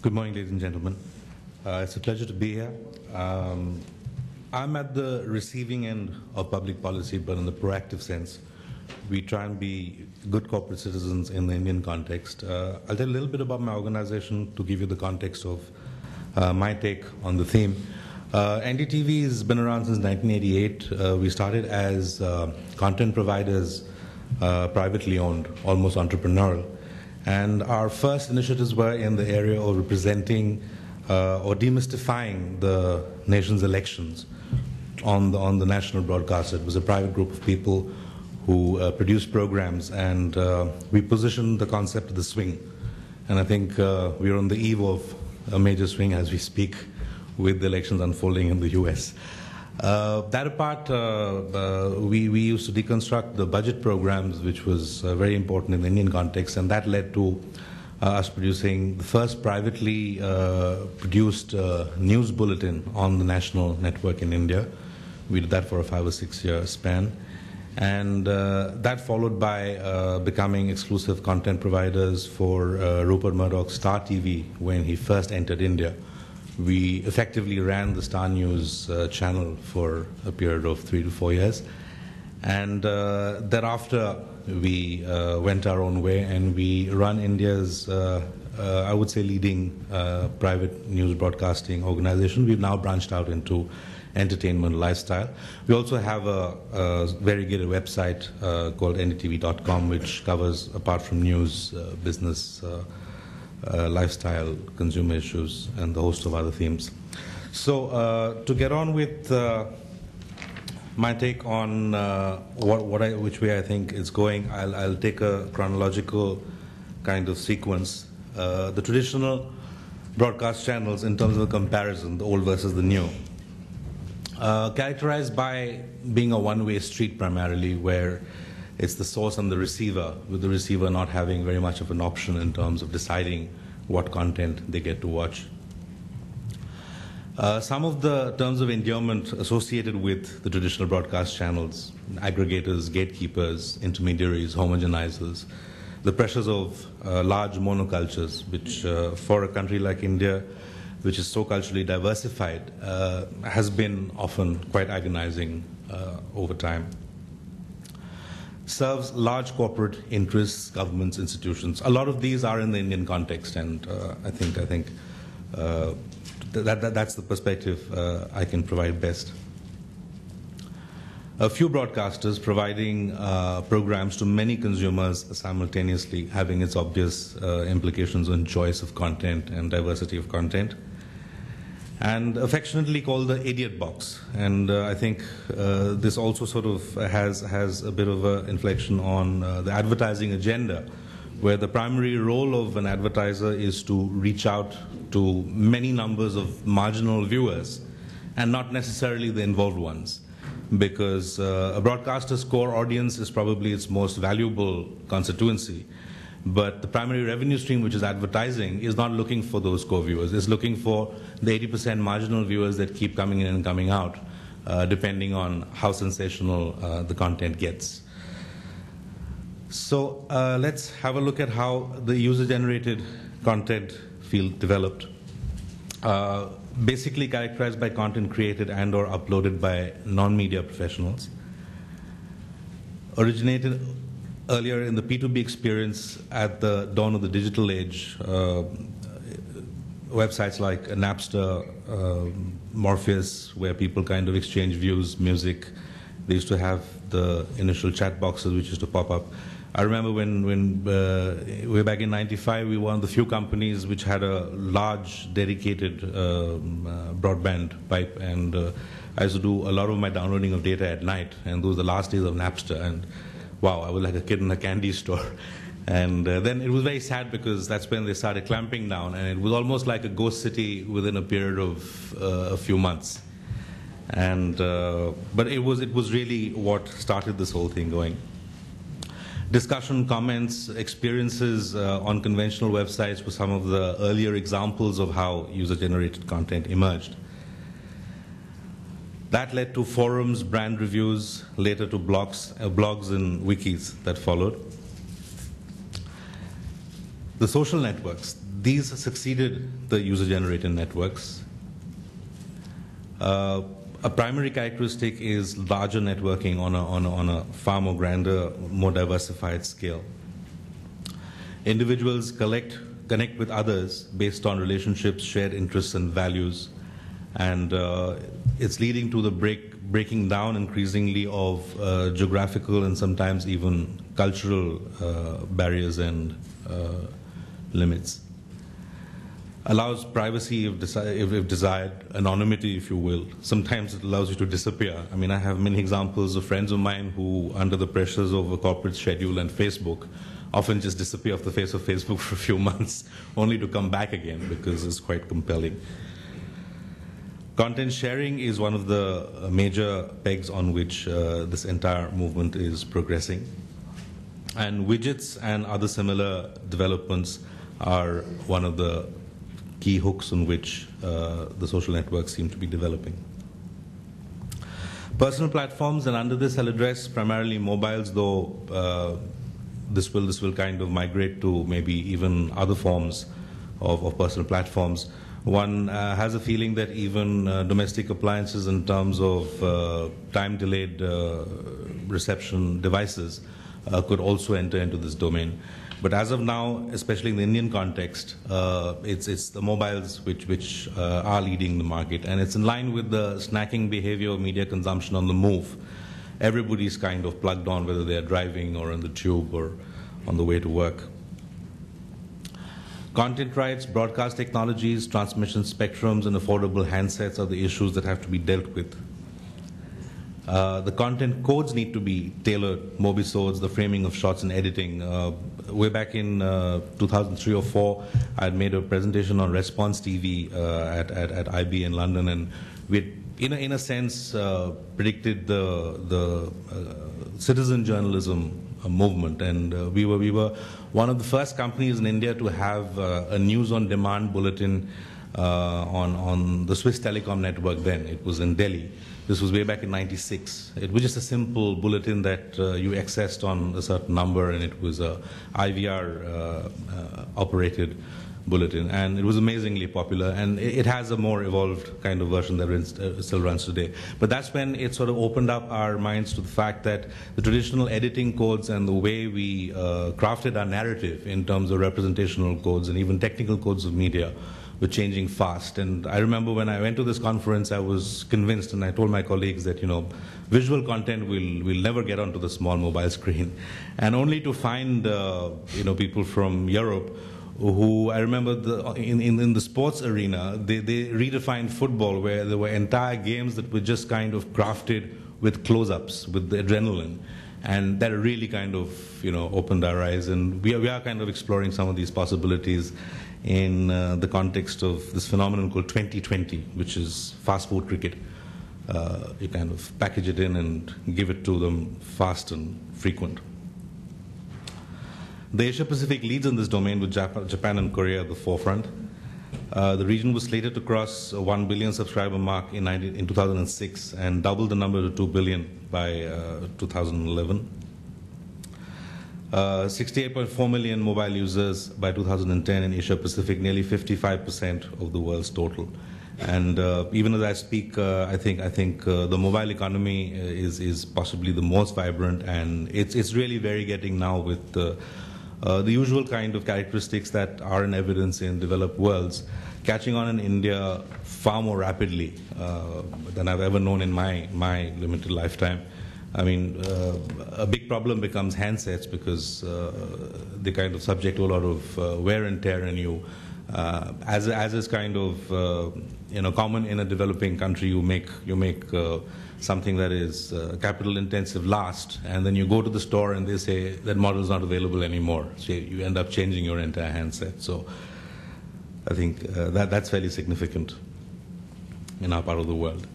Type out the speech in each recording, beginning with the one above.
Good morning, ladies and gentlemen. It's a pleasure to be here. I'm at the receiving end of public policy, but in the proactive sense. We try and be good corporate citizens in the Indian context. I'll tell a little bit about my organization to give you the context of my take on the theme. NDTV has been around since 1988. We started as content providers, privately owned, almost entrepreneurial. And our first initiatives were in the area of representing or demystifying the nation's elections on the national broadcaster. It was a private group of people who produced programs, and we positioned the concept of the swing. And I think we're on the eve of a major swing as we speak, with the elections unfolding in the US. That apart, we used to deconstruct the budget programs, which was very important in the Indian context, and that led to us producing the first privately produced news bulletin on the national network in India. We did that for a 5 or 6 year span. And that followed by becoming exclusive content providers for Rupert Murdoch's Star TV when he first entered India. We effectively ran the Star News channel for a period of 3 to 4 years. And thereafter, we went our own way, and we run India's, I would say, leading private news broadcasting organization. We've now branched out into entertainment, lifestyle. We also have a very good website called ndtv.com, which covers, apart from news, business, lifestyle, consumer issues, and the host of other themes. So to get on with my take on which way I think it's going, I'll take a chronological kind of sequence. The traditional broadcast channels, in terms of a comparison, the old versus the new, characterized by being a one-way street primarily, where it's the source and the receiver, with the receiver not having very much of an option in terms of deciding what content they get to watch. Some of the terms of endearment associated with the traditional broadcast channels, aggregators, gatekeepers, intermediaries, homogenizers, the pressures of large monocultures, which for a country like India, which is so culturally diversified, has been often quite agonizing over time. Serves large corporate interests, governments, institutions. A lot of these are in the Indian context, and I think that's the perspective I can provide best. A few broadcasters providing programs to many consumers simultaneously, having its obvious implications on choice of content and diversity of content. And affectionately called the idiot box. And I think this also sort of has a bit of an inflection on the advertising agenda, where the primary role of an advertiser is to reach out to many numbers of marginal viewers and not necessarily the involved ones. Because a broadcaster's core audience is probably its most valuable constituency. But the primary revenue stream, which is advertising, is not looking for those core viewers. It's looking for the 80% marginal viewers that keep coming in and coming out, depending on how sensational the content gets. So let's have a look at how the user-generated content field developed. Basically characterized by content created and or uploaded by non-media professionals. Originated earlier in the P2B experience at the dawn of the digital age, websites like Napster, Morpheus, where people kind of exchange views, music. They used to have the initial chat boxes which used to pop up. I remember when way back in '95, we were one of the few companies which had a large dedicated broadband pipe, and I used to do a lot of my downloading of data at night, and those were the last days of Napster, and wow, I was like a kid in a candy store. And then it was very sad because that's when they started clamping down, and it was almost like a ghost city within a period of a few months. And but it was really what started this whole thing going. Discussion, comments, experiences on conventional websites were some of the earlier examples of how user-generated content emerged. That led to forums, brand reviews, later to blogs and wikis that followed. The social networks, these succeeded the user-generated networks. A primary characteristic is larger networking on a far more grander, more diversified scale. Individuals connect with others based on relationships, shared interests, and values, and it's leading to the breaking down increasingly of geographical and sometimes even cultural barriers and limits. Allows privacy if desired, anonymity if you will. Sometimes it allows you to disappear. I mean, I have many examples of friends of mine who, under the pressures of a corporate schedule and Facebook, often just disappear off the face of Facebook for a few months, only to come back again because it's quite compelling. Content sharing is one of the major pegs on which this entire movement is progressing. And widgets and other similar developments are one of the key hooks on which the social networks seem to be developing. Personal platforms, and under this I'll address primarily mobiles, though this will kind of migrate to maybe even other forms of personal platforms. One has a feeling that even domestic appliances in terms of time-delayed reception devices could also enter into this domain. But as of now, especially in the Indian context, it's the mobiles which are leading the market. And it's in line with the snacking behavior of media consumption on the move. Everybody's kind of plugged on, whether they're driving or on the tube or on the way to work. Content rights, broadcast technologies, transmission spectrums, and affordable handsets are the issues that have to be dealt with. The content codes need to be tailored, mobisodes, the framing of shots and editing. Way back in 2003 or 4, I had made a presentation on Response TV at IB in London, and we had, in a sense, predicted the citizen journalism movement, and we were one of the first companies in India to have a news-on-demand bulletin on the Swiss Telecom network then. It was in Delhi. This was way back in '96. It was just a simple bulletin that you accessed on a certain number, and it was a IVR operated bulletin, and it was amazingly popular, and it has a more evolved kind of version that still runs today. But that's when it sort of opened up our minds to the fact that the traditional editing codes and the way we crafted our narrative in terms of representational codes and even technical codes of media were changing fast. And I remember when I went to this conference, I was convinced, and I told my colleagues that, visual content will never get onto the small mobile screen. And only to find, people from Europe who, I remember in the sports arena, they redefined football, where there were entire games that were just kind of crafted with close-ups, with the adrenaline. And that really kind of, opened our eyes. And we are kind of exploring some of these possibilities in the context of this phenomenon called 2020, which is fast food cricket. You kind of package it in and give it to them fast and frequent. The Asia-Pacific leads in this domain, with Japan and Korea at the forefront. The region was slated to cross a 1 billion subscriber mark in 2006 and double the number to 2 billion by 2011. 68.4 million mobile users by 2010 in Asia Pacific, nearly 55% of the world's total. And even as I speak, I think the mobile economy is possibly the most vibrant, and it's really very getting now with the usual kind of characteristics that are in evidence in developed worlds, catching on in India far more rapidly than I've ever known in my limited lifetime. I mean, a big problem becomes handsets, because they kind of subject to a lot of wear and tear in you. As is kind of common in a developing country, you make something that is capital intensive last, and then you go to the store and they say that model is not available anymore. So you end up changing your entire handset. So I think that's fairly significant in our part of the world.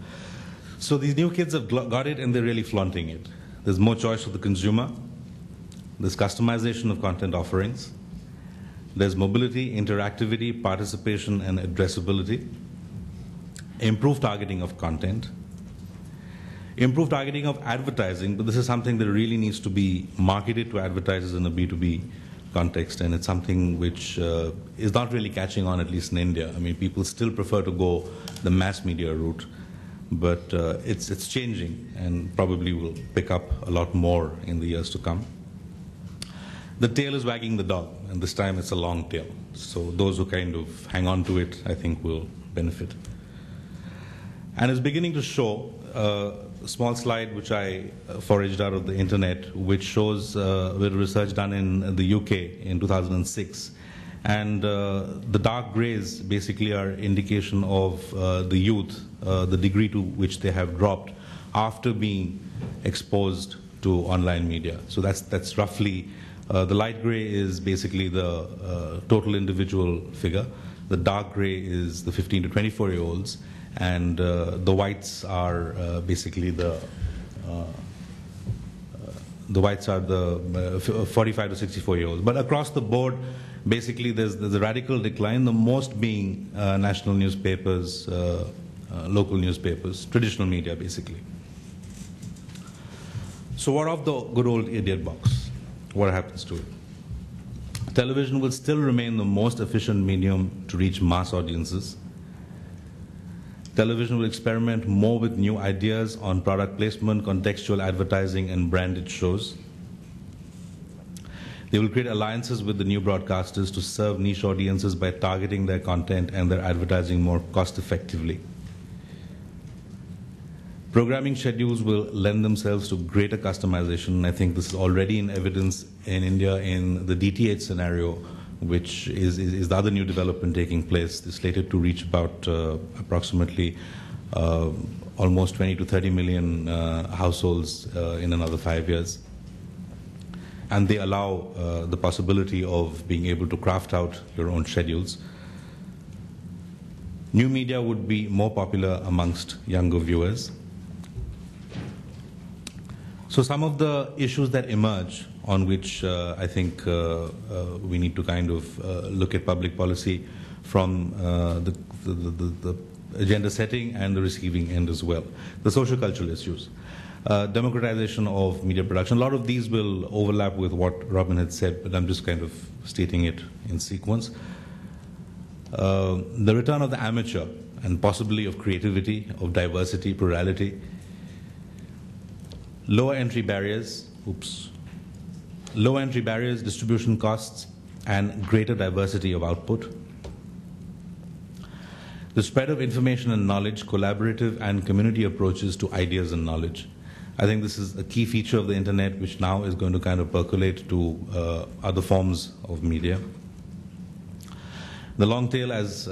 So these new kids have got it, and they're really flaunting it. There's more choice for the consumer. There's customization of content offerings. There's mobility, interactivity, participation, and addressability. Improved targeting of content. Improved targeting of advertising, but this is something that really needs to be marketed to advertisers in a B2B context, and it's something which is not really catching on, at least in India. I mean, people still prefer to go the mass media route, but it's changing and probably will pick up a lot more in the years to come. The tail is wagging the dog, and this time it's a long tail. So those who kind of hang on to it, I think, will benefit. And it's beginning to show a small slide which I foraged out of the internet, which shows with research done in the UK in 2006. And the dark grays basically are indication of the youth, the degree to which they have dropped after being exposed to online media. So that's roughly, the light gray is basically the total individual figure. The dark gray is the 15 to 24-year-olds, and the whites are basically the 45 to 64-year-olds. But across the board, basically there's a radical decline, the most being national newspapers, local newspapers, traditional media basically. So what of the good old idiot box? What happens to it? Television will still remain the most efficient medium to reach mass audiences. Television will experiment more with new ideas on product placement, contextual advertising, and branded shows. They will create alliances with the new broadcasters to serve niche audiences by targeting their content and their advertising more cost-effectively. Programming schedules will lend themselves to greater customization. I think this is already in evidence in India in the DTH scenario, which is the other new development taking place. It's slated to reach about approximately almost 20 to 30 million households in another 5 years. And they allow the possibility of being able to craft out your own schedules. New media would be more popular amongst younger viewers. So some of the issues that emerge on which I think we need to kind of look at public policy from the agenda setting and the receiving end as well. The social-cultural issues. Democratization of media production. A lot of these will overlap with what Robin had said, but I'm just kind of stating it in sequence. The return of the amateur and possibly of creativity, of diversity, plurality. Lower entry barriers, low entry barriers, distribution costs, and greater diversity of output. The spread of information and knowledge, collaborative and community approaches to ideas and knowledge. I think this is a key feature of the internet, which now is going to kind of percolate to other forms of media. The long tail, as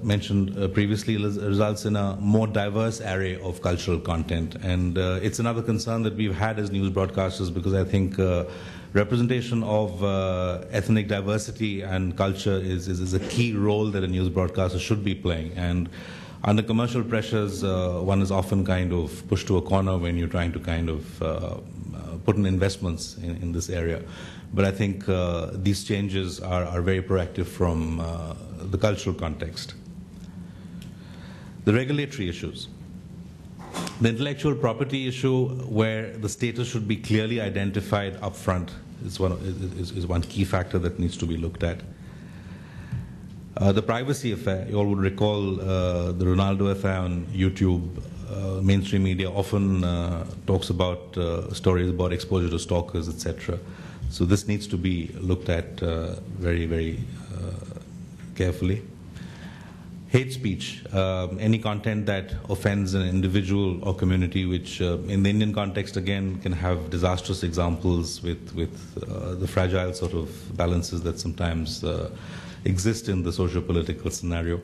mentioned previously, results in a more diverse array of cultural content. And it's another concern that we've had as news broadcasters, because I think representation of ethnic diversity and culture is a key role that a news broadcaster should be playing. And under commercial pressures, one is often kind of pushed to a corner when you're trying to kind of put in investments in this area. But I think these changes are very proactive from the cultural context. The regulatory issues. The intellectual property issue, where the status should be clearly identified upfront, is one key factor that needs to be looked at. The privacy affair, you all would recall the Ronaldo affair on YouTube. Mainstream media often talks about stories about exposure to stalkers, etc. So this needs to be looked at very, very carefully. Hate speech, any content that offends an individual or community, which in the Indian context, again, can have disastrous examples with the fragile sort of balances that sometimes exist in the socio-political scenario.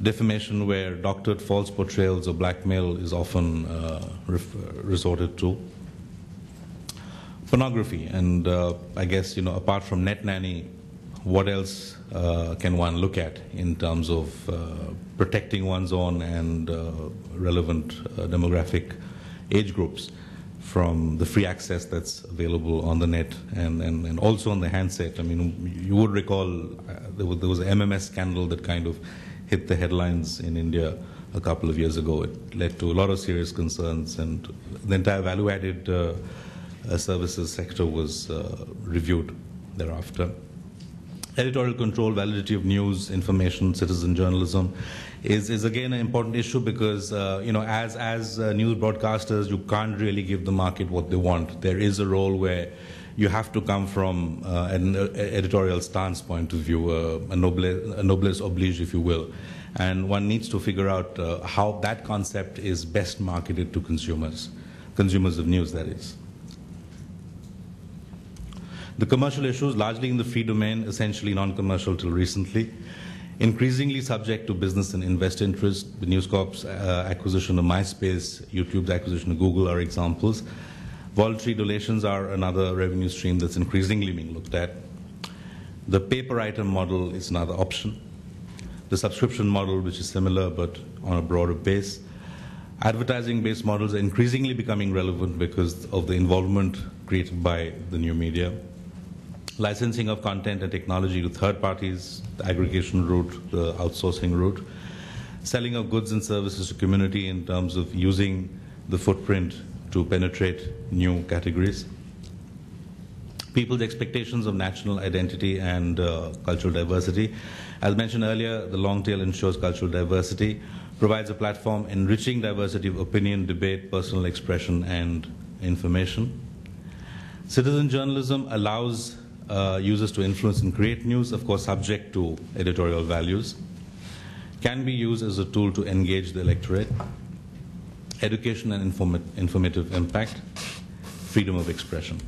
Defamation, where doctored false portrayals or blackmail is often resorted to. Pornography, and I guess, apart from Net Nanny, what else can one look at in terms of protecting one's own and relevant demographic age groups from the free access that's available on the net and also on the handset? I mean, you would recall there was an MMS scandal that kind of hit the headlines in India a couple of years ago. It led to a lot of serious concerns, and the entire value-added services sector was reviewed thereafter. Editorial control, validity of news, information, citizen journalism is again an important issue because as news broadcasters, you can't really give the market what they want. There is a role where you have to come from an editorial stance point of view, a noblesse oblige, if you will. And one needs to figure out how that concept is best marketed to consumers of news, that is. The commercial issues, largely in the free domain, essentially non-commercial till recently. Increasingly subject to business and investor interest. The News Corp's acquisition of MySpace, YouTube's acquisition of Google are examples. Voluntary donations are another revenue stream that's increasingly being looked at. The pay-per-item model is another option. The subscription model, which is similar but on a broader base. Advertising-based models are increasingly becoming relevant because of the involvement created by the new media. Licensing of content and technology to third parties, the aggregation route, the outsourcing route. Selling of goods and services to community in terms of using the footprint to penetrate new categories. People's expectations of national identity and cultural diversity. As mentioned earlier, the long tail ensures cultural diversity, provides a platform enriching diversity of opinion, debate, personal expression, and information. Citizen journalism allows users to influence and create news, of course subject to editorial values. Can be used as a tool to engage the electorate. Education and informative impact. Freedom of expression.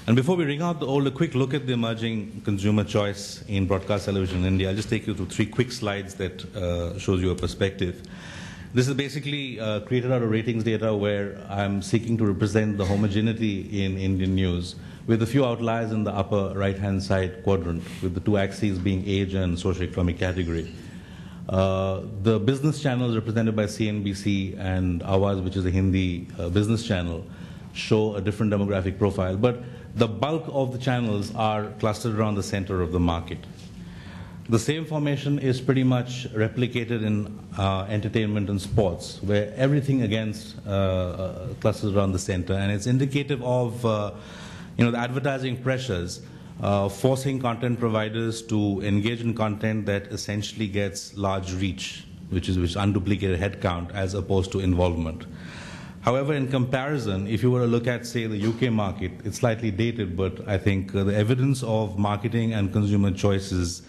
And before we ring out the old, a quick look at the emerging consumer choice in broadcast television in India. I'll just take you through 3 quick slides that shows you a perspective. This is basically created out of ratings data where I'm seeking to represent the homogeneity in Indian news with a few outliers in the upper right-hand side quadrant, with the 2 axes being age and socioeconomic category. The business channels represented by CNBC and Awaz, which is a Hindi business channel, show a different demographic profile. But the bulk of the channels are clustered around the center of the market. The same formation is pretty much replicated in entertainment and sports, where everything against clusters around the center, and it's indicative of the advertising pressures forcing content providers to engage in content that essentially gets large reach, which is unduplicated headcount as opposed to involvement. However, in comparison, if you were to look at, say, the UK market, it's slightly dated, but I think the evidence of marketing and consumer choice is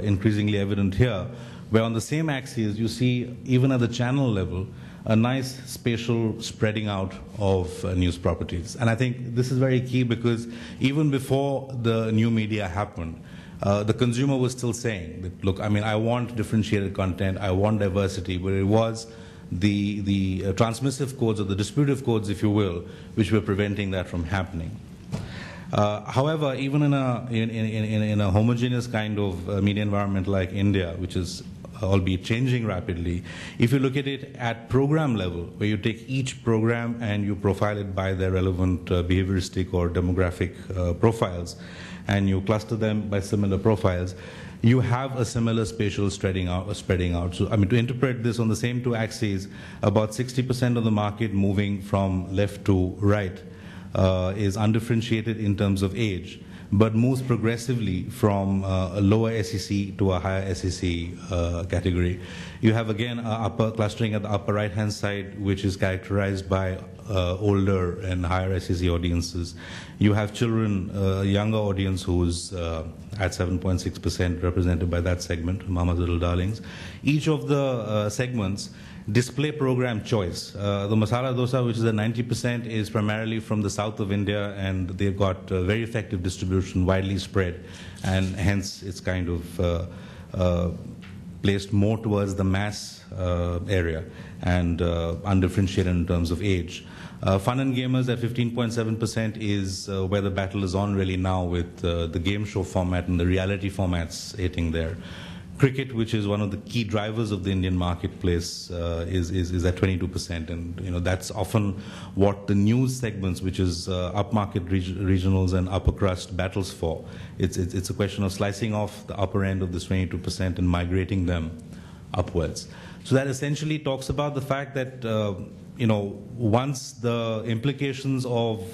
increasingly evident here, where on the same axis you see, even at the channel level, a nice spatial spreading out of news properties. And I think this is very key because even before the new media happened, the consumer was still saying that, look, I mean, I want differentiated content, I want diversity, but it was the transmissive codes or the distributive codes, if you will, which were preventing that from happening. However, even in a homogeneous kind of media environment like India, which is albeit changing rapidly, if you look at it at program level, where you take each program and you profile it by their relevant behavioristic or demographic profiles, and you cluster them by similar profiles, you have a similar spatial spreading out. So, I mean, to interpret this on the same 2 axes, about 60% of the market moving from left to right is undifferentiated in terms of age, but moves progressively from a lower SEC to a higher SEC category. You have, again, upper clustering at the upper right-hand side, which is characterized by older and higher SEC audiences. You have children, a younger audience who's at 7.6% represented by that segment, Mama's Little Darlings. Each of the segments display program choice. The masala dosa, which is at 90%, is primarily from the south of India, and they've got very effective distribution, widely spread, and hence it's kind of placed more towards the mass area and undifferentiated in terms of age. Fun and Gamers at 15.7% is where the battle is on really now, with the game show format and the reality formats hitting there. Cricket, which is one of the key drivers of the Indian marketplace, is at 22%, and that's often what the news segments, which is upmarket regionals and upper crust, battles for. It's a question of slicing off the upper end of this 22% and migrating them upwards. So that essentially talks about the fact that once the implications of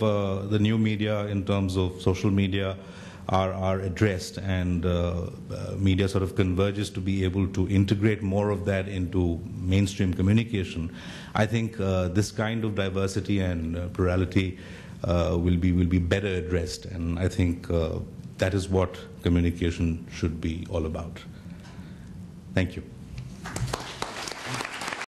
the new media in terms of social media are addressed and media sort of converges to be able to integrate more of that into mainstream communication, I think this kind of diversity and plurality will be better addressed, and I think that is what communication should be all about. Thank you.